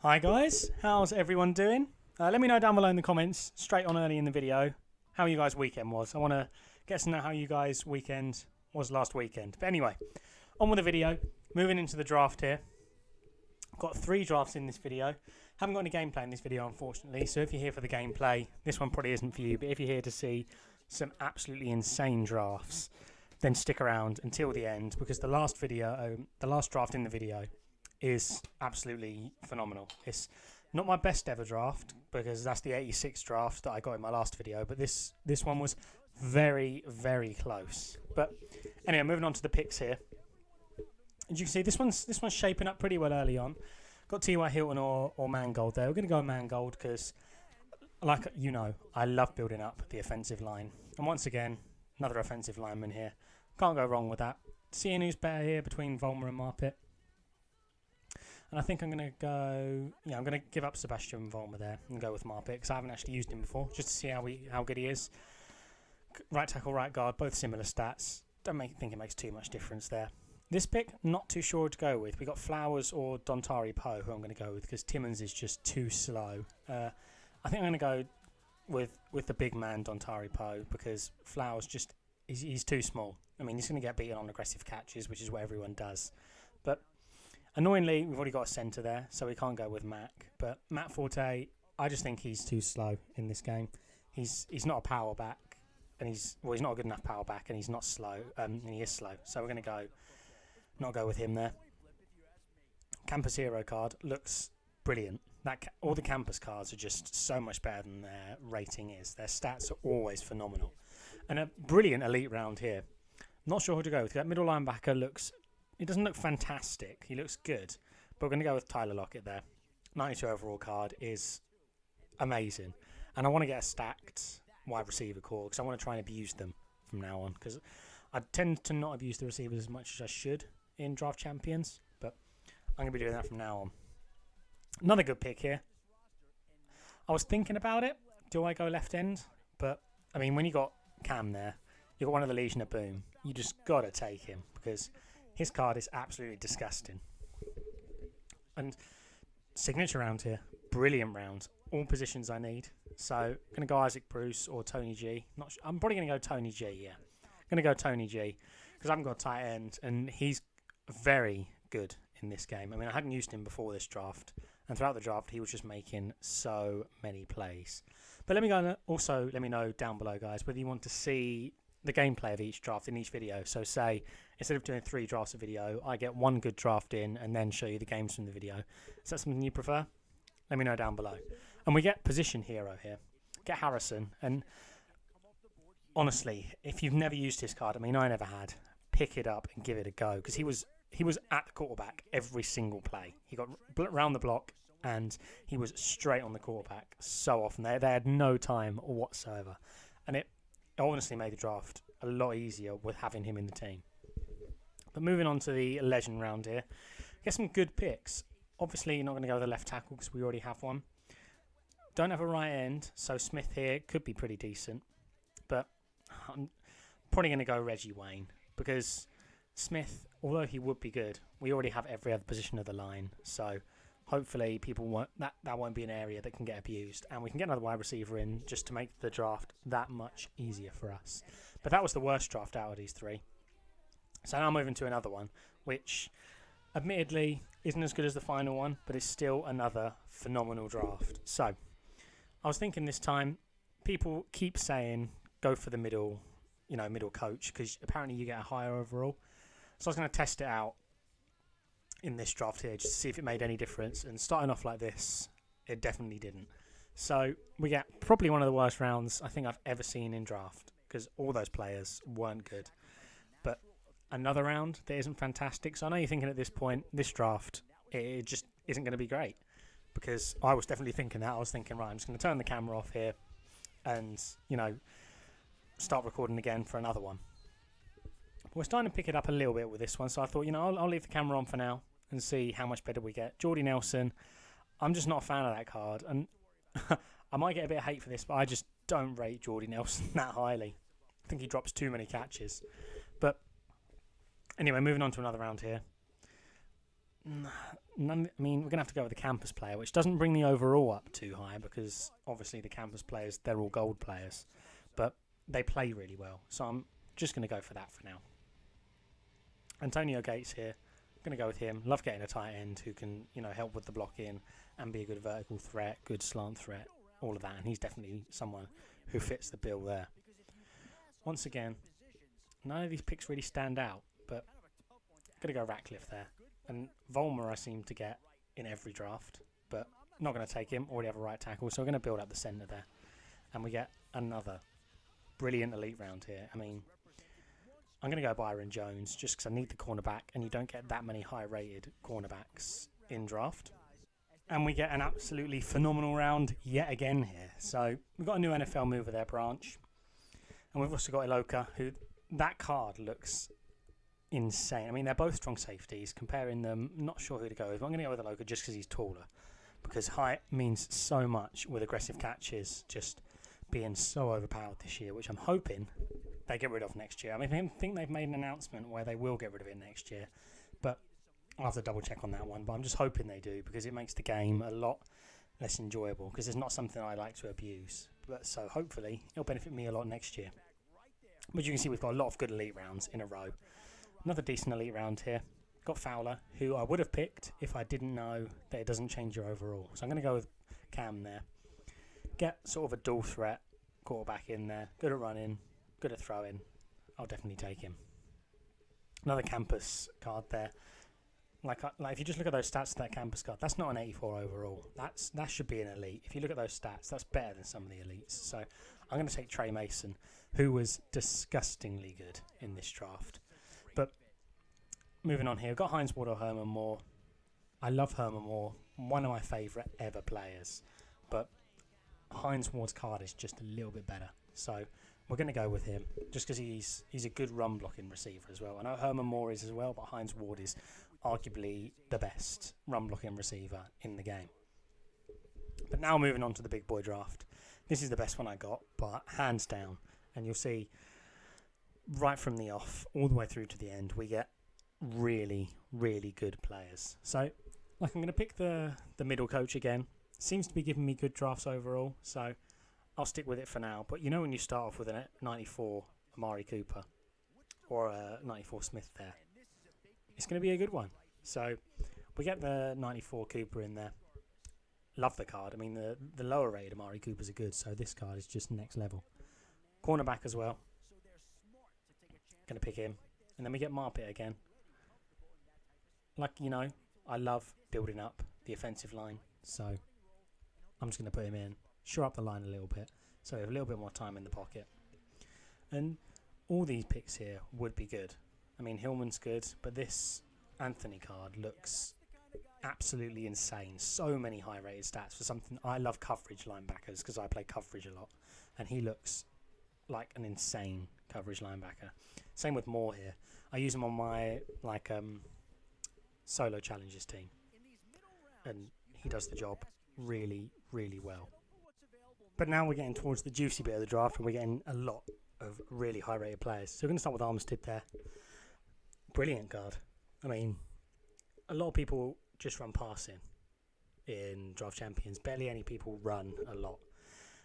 Hi guys, how's everyone doing? Let me know down below in the comments, straight on early in the video, how you guys' weekend was. I want to get to know how you guys' weekend was last weekend. But anyway, on with the video, moving into the draft here. I've got 3 drafts in this video. Haven't got any gameplay in this video, unfortunately, so if you're here for the gameplay, this one probably isn't for you, but if you're here to see some absolutely insane drafts, then stick around until the end, because the last draft in the video is absolutely phenomenal. It's not my best ever draft because that's the 86 draft that I got in my last video, but this one was very, very close. But anyway, moving on to the picks here. As you can see, this one's shaping up pretty well early on. Got T.Y. Hilton or Mangold there. We're going to go Mangold because, like you know, I love building up the offensive line. And once again, another offensive lineman here. Can't go wrong with that. Seeing who's better here between Volmer and Marpet. And I think I'm going to go... Yeah, I'm going to give up Sebastian Volmer there and go with Marpet because I haven't actually used him before, just to see how good he is. Right tackle, right guard, both similar stats. Don't think it makes too much difference there. This pick, not too sure to go with. We got Flowers or Dontari Poe, who I'm going to go with because Timmons is just too slow. I think I'm going to go with the big man Dontari Poe because Flowers just... He's too small. I mean, he's going to get beaten on aggressive catches, which is what everyone does. But... annoyingly, we've already got a centre there, so we can't go with Mac. But Matt Forte, I just think he's too slow in this game. He's not a power back, and he's not a good enough power back, and he's not slow, and he is slow. So we're going to not go with him there. Campus Hero card looks brilliant. All the Campus cards are just so much better than their rating is. Their stats are always phenomenal. And a brilliant elite round here. Not sure who to go with. That middle linebacker looks... He doesn't look fantastic. He looks good. But we're going to go with Tyler Lockett there. 92 overall card is amazing. And I want to get a stacked wide receiver core because I want to try and abuse them from now on. Because I tend to not abuse the receivers as much as I should in Draft Champions. But I'm going to be doing that from now on. Another good pick here. I was thinking about it. Do I go left end? But, I mean, when you got Cam there, you got one of the Legion of Boom. You just got to take him because... his card is absolutely disgusting. And signature round here. Brilliant round. All positions I need. So, going to go Isaac Bruce or Tony G. I'm probably going to go Tony G, yeah. Going to go Tony G because I haven't got a tight end and he's very good in this game. I mean, I hadn't used him before this draft. And throughout the draft, he was just making so many plays. But let me know down below, guys, whether you want to see the gameplay of each draft in each video. So say, instead of doing 3 drafts a video, I get 1 good draft in and then show you the games from the video. Is that something you prefer? Let me know down below. And we get Position Hero here. Get Harrison. And honestly, if you've never used his card, I mean, I never had, pick it up and give it a go. Because he was at the quarterback every single play. He got round the block and he was straight on the quarterback so often. They had no time whatsoever. And it honestly made the draft a lot easier with having him in the team. But moving on to the legend round here, get some good picks. Obviously, you're not going to go with the left tackle because we already have one. Don't have a right end, so Smith here could be pretty decent. But I'm probably going to go Reggie Wayne because Smith, although he would be good, we already have every other position of the line. So hopefully people won't that won't be an area that can get abused, and we can get another wide receiver in just to make the draft that much easier for us. But that was the worst draft out of these 3. So now moving to another one, which admittedly isn't as good as the final one, but it's still another phenomenal draft. So I was thinking this time, people keep saying go for the middle coach because apparently you get a higher overall. So I was going to test it out in this draft here just to see if it made any difference, and starting off like this, it definitely didn't. So we get probably one of the worst rounds I think I've ever seen in draft because all those players weren't good. But another round that isn't fantastic. So I know you're thinking at this point, this draft, it just isn't going to be great because I was definitely thinking that. I was thinking, right, I'm just going to turn the camera off here and, start recording again for another one. We're starting to pick it up a little bit with this one, so I thought, I'll leave the camera on for now and see how much better we get. Jordy Nelson, I'm just not a fan of that card, and I might get a bit of hate for this, but I just don't rate Jordy Nelson that highly. I think he drops too many catches. But anyway, moving on to another round here. None, I mean, we're going to have to go with the campus player, which doesn't bring the overall up too high because obviously the campus players, they're all gold players. But they play really well. So I'm just going to go for that for now. Antonio Gates here. I'm going to go with him. Love getting a tight end who can, help with the blocking and be a good vertical threat, good slant threat, all of that. And he's definitely someone who fits the bill there. Once again, none of these picks really stand out, but I'm going to go Ratcliffe there. And Volmer I seem to get in every draft, but not going to take him. Already have a right tackle, so we're going to build up the centre there. And we get another brilliant elite round here. I mean, I'm going to go Byron Jones just because I need the cornerback, and you don't get that many high-rated cornerbacks in draft. And we get an absolutely phenomenal round yet again here. So we've got a new NFL mover there, Branch. And we've also got Iloka, who that card looks insane. I mean, they're both strong safeties. Comparing them, not sure who to go with. I'm going to go with Iloka just because he's taller. Because height means so much with aggressive catches just being so overpowered this year, which I'm hoping they get rid of next year. I mean, I think they've made an announcement where they will get rid of it next year, but I'll have to double check on that one. But I'm just hoping they do because it makes the game a lot less enjoyable because it's not something I like to abuse. But so hopefully it'll benefit me a lot next year. But you can see we've got a lot of good elite rounds in a row. Another decent elite round here. Got Fowler, who I would have picked if I didn't know that it doesn't change your overall. So I'm going to go with Cam there. Get sort of a dual threat quarterback in there. Good at running. Good at throwing. I'll definitely take him. Another campus card there. Like if you just look at those stats of that campus card, that's not an 84 overall. That should be an elite. If you look at those stats, that's better than some of the elites. So I'm going to take Trey Mason, who was disgustingly good in this draft. But moving on here, we've got Hines Ward or Herman Moore. I love Herman Moore, one of my favourite ever players. But Hines Ward's card is just a little bit better. So we're going to go with him just because he's a good run blocking receiver as well. I know Herman Moore is as well, but Hines Ward is arguably the best run blocking receiver in the game. But now moving on to the big boy draft. This is the best one I got, but hands down. And you'll see right from the off all the way through to the end, we get really, really good players. So like I'm going to pick the middle coach again. Seems to be giving me good drafts overall, so I'll stick with it for now. But when you start off with a 94 Amari Cooper or a 94 Smith there, it's going to be a good one. So we get the 94 Cooper in there. Love the card. I mean, the lower rated Amari Coopers are good, so this card is just next level. Cornerback as well. Going to pick him. And then we get Marpet again. I love building up the offensive line, so I'm just going to put him in. Shore up the line a little bit, so we have a little bit more time in the pocket. And all these picks here would be good. I mean, Hillman's good, but this Anthony card looks absolutely insane. So many high-rated stats for something. I love coverage linebackers because I play coverage a lot, and he looks like an insane coverage linebacker. Same with Moore here. I use him on my solo challenges team, and he does the job really, really well. But now we're getting towards the juicy bit of the draft, and we're getting a lot of really high-rated players. So we're going to start with Armstead there. Brilliant card. I mean, a lot of people just run passing in Draft Champions. Barely any people run a lot.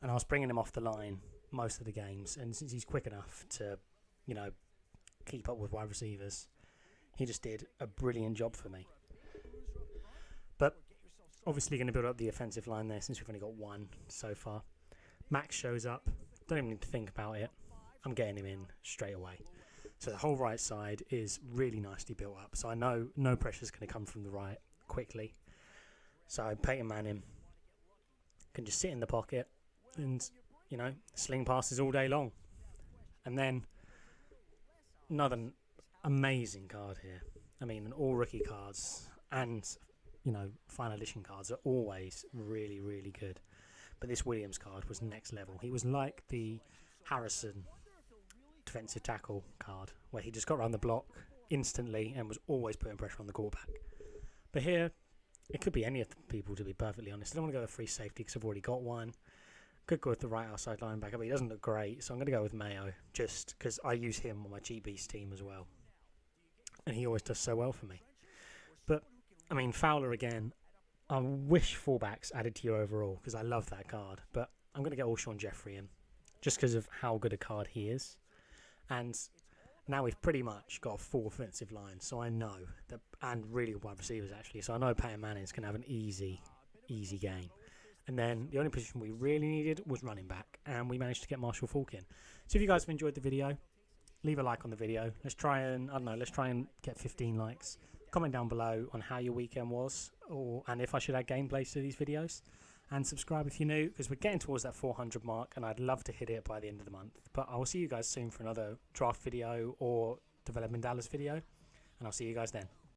And I was bringing him off the line most of the games, and since he's quick enough to, keep up with wide receivers, he just did a brilliant job for me. But obviously going to build up the offensive line there since we've only got one so far. Max shows up. Don't even need to think about it. I'm getting him in straight away. So the whole right side is really nicely built up. So I know no pressure is going to come from the right quickly. So Peyton Manning can just sit in the pocket and, sling passes all day long. And then another amazing card here. I mean, all rookie cards and, final edition cards are always really, really good. But this Williams card was next level. He was like the Harrison defensive tackle card, where he just got around the block instantly and was always putting pressure on the quarterback. But here, it could be any of the people, to be perfectly honest. I don't want to go with free safety because I've already got one. Could go with the right outside linebacker, but he doesn't look great, so I'm going to go with Mayo, just because I use him on my GB's team as well. And he always does so well for me. But I mean, Fowler again. I wish fullbacks added to your overall because I love that card. But I'm going to get Alshon Jeffrey in just because of how good a card he is. And now we've pretty much got a full offensive line. So I know that, and really good wide receivers actually. So I know Peyton Manning's going to have an easy game. And then the only position we really needed was running back. And we managed to get Marshall Faulk in. So if you guys have enjoyed the video, leave a like on the video. Let's try and get 15 likes. Comment down below on how your weekend was, and if I should add gameplays to these videos. And subscribe if you're new, because we're getting towards that 400 mark, and I'd love to hit it by the end of the month. But I'll see you guys soon for another draft video or Development Dallas video, and I'll see you guys then.